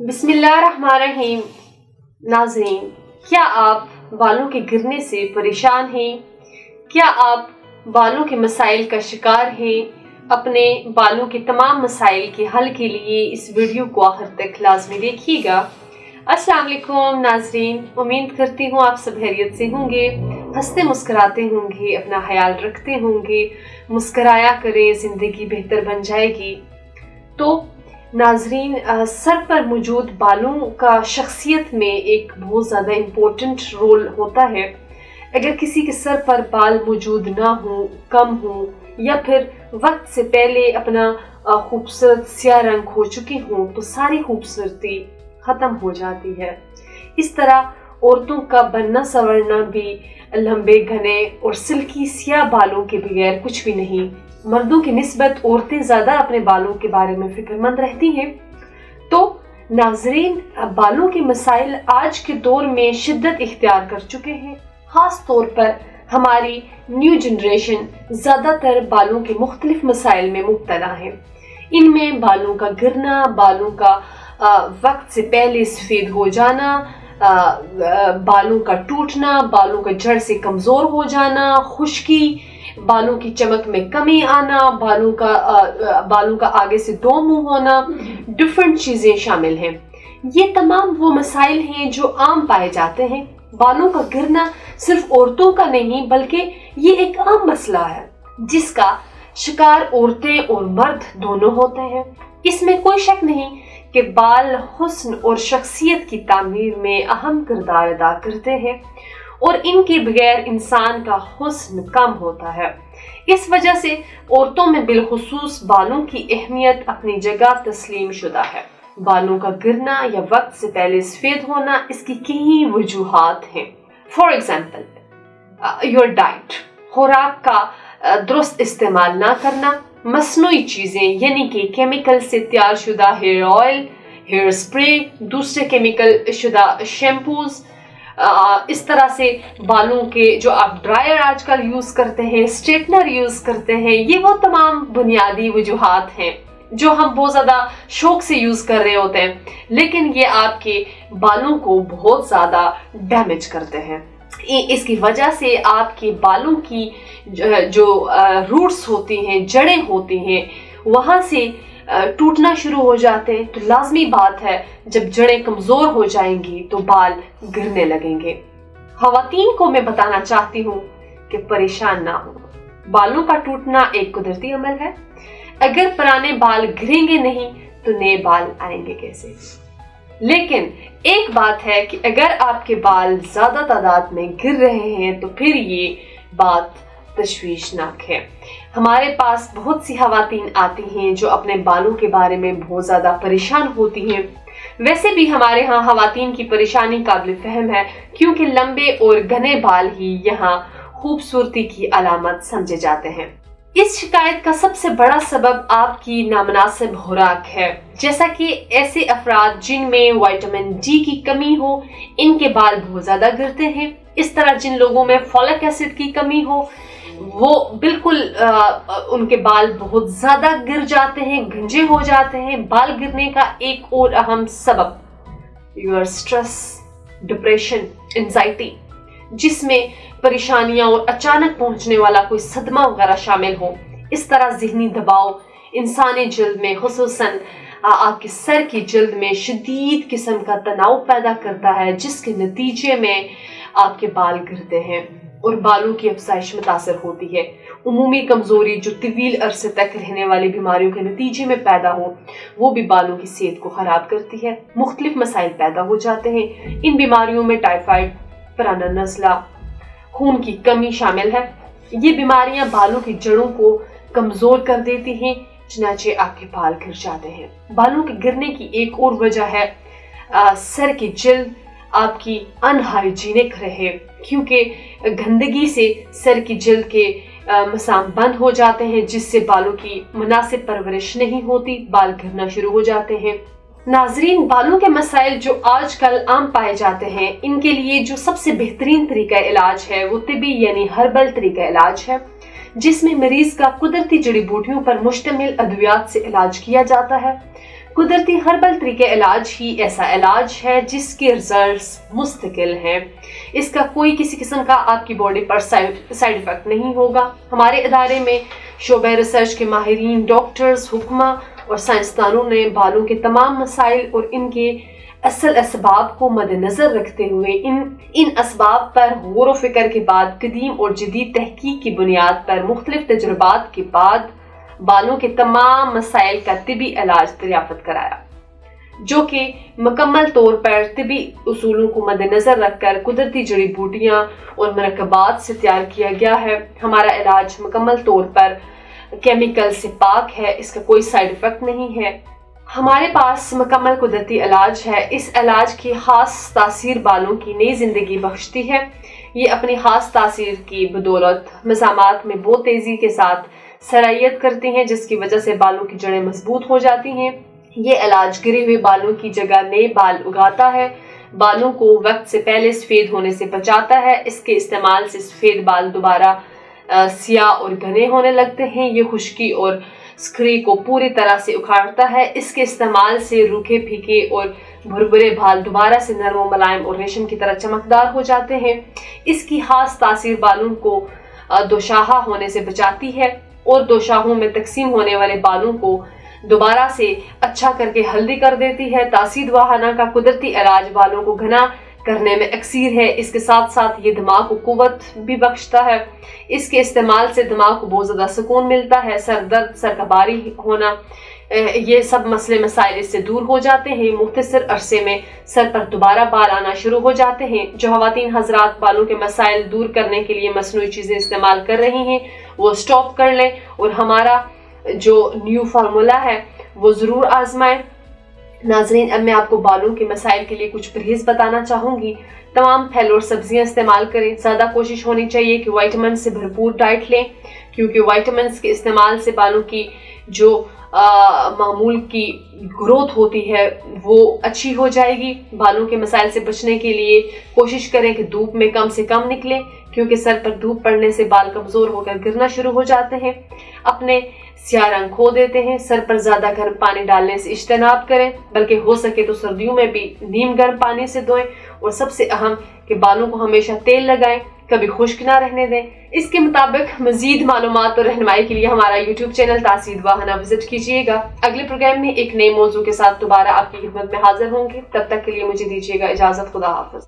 बिस्मिल्लाहिर्रहमानिर्रहीम। नाज़रीन, क्या आप बालों के गिरने से परेशान हैं? क्या आप बालों के मसाइल का शिकार हैं? अपने बालों के तमाम मसाइल के हल के लिए इस वीडियो को आखिर तक लाजमी देखिएगा। अस्सलाम वालेकुम नाज़रीन, उम्मीद करती हूँ आप सब खैरियत से होंगे, हंसते मुस्कुराते होंगे, अपना ख्याल रखते होंगे। मुस्कुराया करें, ज़िंदगी बेहतर बन जाएगी। तो नाजरीन, सर पर मौजूद बालों का शख्सियत में एक बहुत ज़्यादा इम्पोर्टेंट रोल होता है। अगर किसी के सर पर बाल मौजूद ना हो, कम हो, या फिर वक्त से पहले अपना खूबसूरत स्याह रंग हो चुके हों, तो सारी खूबसूरती ख़त्म हो जाती है। इस तरह औरतों का बनना संवरना भी लंबे घने और सिल्की स्याह बालों के बगैर कुछ भी नहीं। मर्दों की निस्बत औरतें ज़्यादा अपने बालों के बारे में फिक्रमंद रहती हैं। तो नाजरीन, बालों के मसाइल आज के दौर में शिद्दत इख्तियार कर चुके हैं। ख़ास तौर पर हमारी न्यू जनरेशन ज़्यादातर बालों के मुख्तलिफ मसाइल में मुब्तला है। इनमें बालों का गिरना, बालों का वक्त से पहले सफ़ेद हो जाना, बालों का टूटना, बालों का जड़ से कमज़ोर हो जाना, खुश्की, बालों की चमक में कमी आना, बालों का आगे से दो मुंह होना, डिफरेंट चीज़ें शामिल हैं। ये तमाम वो मसाइल हैं जो आम पाए जाते हैं। बालों का गिरना सिर्फ औरतों का नहीं, बल्कि ये एक आम मसला है जिसका शिकार औरतें और मर्द दोनों होते हैं। इसमें कोई शक नहीं कि बाल हुस्न और शख्सियत की तामीर में अहम किरदार अदा करते हैं और इनके बगैर इंसान का हुस्न कम होता है। इस वजह से औरतों में बिलखुसूस बालों की अहमियत अपनी जगह तस्लीम शुदा है। बालों का गिरना या वक्त से पहले सफ़ेद होना, इसकी कई वजूहात हैं। फॉर एग्जाम्पल, योर डाइट, खुराक का दुरुस्त इस्तेमाल ना करना, मसनूई चीज़ें यानी कि केमिकल से तैयार शुदा हेयर ऑयल, हेयर स्प्रे, दूसरे केमिकल शुदा शैम्पूज, इस तरह से बालों के जो आप ड्रायर आजकल यूज़ करते हैं, स्ट्रेटनर यूज़ करते हैं, ये वो तमाम बुनियादी वजूहात हैं जो हम बहुत ज़्यादा शौक से यूज़ कर रहे होते हैं, लेकिन ये आपके बालों को बहुत ज़्यादा डैमेज करते हैं। इसकी वजह से आपके बालों की जो रूट्स होती हैं, जड़ें होती हैं, वहाँ से टूटना शुरू हो जाते हैं। तो लाजमी बात है, जब जड़ें कमज़ोर हो जाएंगी तो बाल गिरने लगेंगे। ख़वातीन को मैं बताना चाहती हूँ कि परेशान ना हो। बालों का टूटना एक कुदरती अमल है। अगर पुराने बाल गिरेंगे नहीं तो नए बाल आएंगे कैसे? लेकिन एक बात है कि अगर आपके बाल ज़्यादा तादाद में गिर रहे हैं तो फिर ये बात तशवीशनाक है। हमारे पास बहुत सी ख़वातीन आती हैं जो अपने बालों के बारे में बहुत ज़्यादा परेशान होती हैं। वैसे भी हमारे यहाँ ख़वातीन की परेशानी काबिल फ़हम है, क्योंकि लंबे और घने बाल ही यहाँ खूबसूरती की अलामत समझे जाते हैं। इस शिकायत का सबसे बड़ा सबब आपकी नामुनासिब खुराक है। जैसा कि ऐसे अफराद जिनमें विटामिन डी की कमी हो, इनके बाल बहुत ज़्यादा गिरते हैं। इस तरह जिन लोगों में फॉलिक एसिड की कमी हो, वो बिल्कुल उनके बाल बहुत ज़्यादा गिर जाते हैं, गंजे हो जाते हैं। बाल गिरने का एक और अहम सबब योर स्ट्रेस, डिप्रेशन, एंजाइटी, जिसमें परेशानियां और अचानक पहुंचने वाला कोई सदमा वगैरह शामिल हो। इस तरह ज़हनी दबाव इंसानी जल्द में, खुसूसन आपके सर की जल्द में शदीद किस्म का तनाव पैदा करता है, जिसके नतीजे में आपके बाल गिरते हैं और बालों की अफजाइश मुतासर होती है। उमूमी कमज़ोरी जो तवील अरसे तक रहने वाली बीमारियों के नतीजे में पैदा हो, वो भी बालों की सेहत को ख़राब करती है। मुख्तलिफ मसाइल पैदा हो जाते हैं। इन बीमारियों में टाइफाइड, पुराना नज़ला, खून की कमी शामिल है। ये बीमारियां बालों की जड़ों को कमज़ोर कर देती हैं, चुनांचे आपके बाल गिर जाते हैं। बालों के गिरने की एक और वजह है सर की जल्द आपकी अनहाइजीनिक रहे, क्योंकि गंदगी से सर की जल्द के मसाम बंद हो जाते हैं, जिससे बालों की मुनासिब परवरिश नहीं होती, बाल गिरना शुरू हो जाते हैं। नाजरीन, बालों के मसाइल जो आजकल आम पाए जाते हैं, इनके लिए जो सबसे बेहतरीन तरीका इलाज है वो तिबी यानी हर्बल तरीका इलाज है, जिसमें मरीज का कुदरती जड़ी बूटियों पर मुश्तमिल अद्वियात से इलाज किया जाता है। قدرتی ہربل طریقہ علاج ہی ایسا علاج ہے جس کے رزلٹس مستقل ہیں، اس کا کوئی کسی قسم کا آپ کی باڈی پر سائیڈ ایفیکٹ نہیں ہوگا۔ ہمارے ادارے میں شعبہ ریسرچ کے ماہرین، ڈاکٹرز، حکماء اور سائنسدانوں نے بالوں کے تمام مسائل اور ان کے اصل اسباب کو مد نظر رکھتے ہوئے ان اسباب پر غور و فکر کے بعد قدیم اور جدید تحقیق کی بنیاد پر مختلف تجربات کے بعد بالوں کے تمام مسائل کا طبی علاج دریافت کرایا، جو کہ مکمل طور پر طبی اصولوں کو مد نظر رکھ کر قدرتی جڑی بوٹیاں اور مرکبات سے تیار کیا گیا ہے۔ ہمارا علاج مکمل طور پر کیمیکل سے پاک ہے، اس کا کوئی سائیڈ ایفیکٹ نہیں ہے۔ ہمارے پاس مکمل قدرتی علاج ہے۔ اس علاج کی خاص تاثیر بالوں کی نئی زندگی بخشتی ہے۔ یہ اپنی خاص تاثیر کی بدولت مسامات میں بہت تیزی کے ساتھ سرایت کرتی ہیں، جس کی وجہ سے بالوں کی جڑیں مضبوط ہو جاتی ہیں۔ یہ علاج گرے ہوئے بالوں کی جگہ نئے بال اگاتا ہے، بالوں کو وقت سے پہلے سفید ہونے سے بچاتا ہے۔ اس کے استعمال سے سفید بال دوبارہ سیاہ اور گھنے ہونے لگتے ہیں۔ یہ خشکی اور سکری کو پوری طرح سے اکھاڑتا ہے۔ اس کے استعمال سے روکھے پھیکے اور بھربھرے بال دوبارہ سے نرم و ملائم اور ریشم کی طرح چمکدار ہو جاتے ہیں۔ اس کی خاص تاثیر بالوں کو دوشاخہ ہونے سے بچاتی ہے اور دو شاخوں میں تقسیم ہونے والے بالوں کو دوبارہ سے اچھا کر کے ہلدی کر دیتی ہے۔ تاسید واہانہ کا قدرتی علاج بالوں کو گھنا کرنے میں اکثیر ہے۔ اس کے ساتھ ساتھ یہ دماغ کو قوت بھی بخشتا ہے۔ اس کے استعمال سے دماغ کو بہت زیادہ سکون ملتا ہے۔ سر درد، سر کا باری ہونا، یہ سب مسئلے مسائل اس سے دور ہو جاتے ہیں۔ مختصر عرصے میں سر پر دوبارہ بال آنا شروع ہو جاتے ہیں۔ جو خواتین حضرات بالوں کے مسائل دور کرنے کے لیے مصنوعی چیزیں استعمال کر رہی ہیں وہ سٹاپ کر لیں اور ہمارا جو نیو فارمولا ہے وہ ضرور آزمائیں۔ ناظرین، اب میں آپ کو بالوں کے مسائل کے لیے کچھ پرہیز بتانا چاہوں گی۔ تمام پھل اور سبزیاں استعمال کریں۔ زیادہ کوشش ہونی چاہیے کہ وائٹامن سے بھرپور ڈائٹ لیں، کیونکہ وائٹامنس کے استعمال سے بالوں کی جو معمول کی گروتھ ہوتی ہے وہ اچھی ہو جائے گی۔ بالوں کے مسائل سے بچنے کے لیے کوشش کریں کہ دھوپ میں کم سے کم نکلیں، کیونکہ سر پر دھوپ پڑنے سے بال کمزور ہو کر گرنا شروع ہو جاتے ہیں، اپنے سیاہ رنگ کھو دیتے ہیں۔ سر پر زیادہ گرم پانی ڈالنے سے اجتناب کریں، بلکہ ہو سکے تو سردیوں میں بھی نیم گرم پانی سے دھوئیں، اور سب سے اہم کہ بالوں کو ہمیشہ تیل لگائیں، کبھی خشک نہ رہنے دیں۔ اس کے مطابق مزید معلومات اور رہنمائی کے لیے ہمارا یوٹیوب چینل تاسید واہانہ وزٹ کیجیے گا۔ اگلے پروگرام میں ایک نئے موضوع کے ساتھ دوبارہ آپ کی خدمت میں حاضر ہوں گے۔ تب تک کے لیے مجھے دیجیے گا اجازت۔ خدا حافظ۔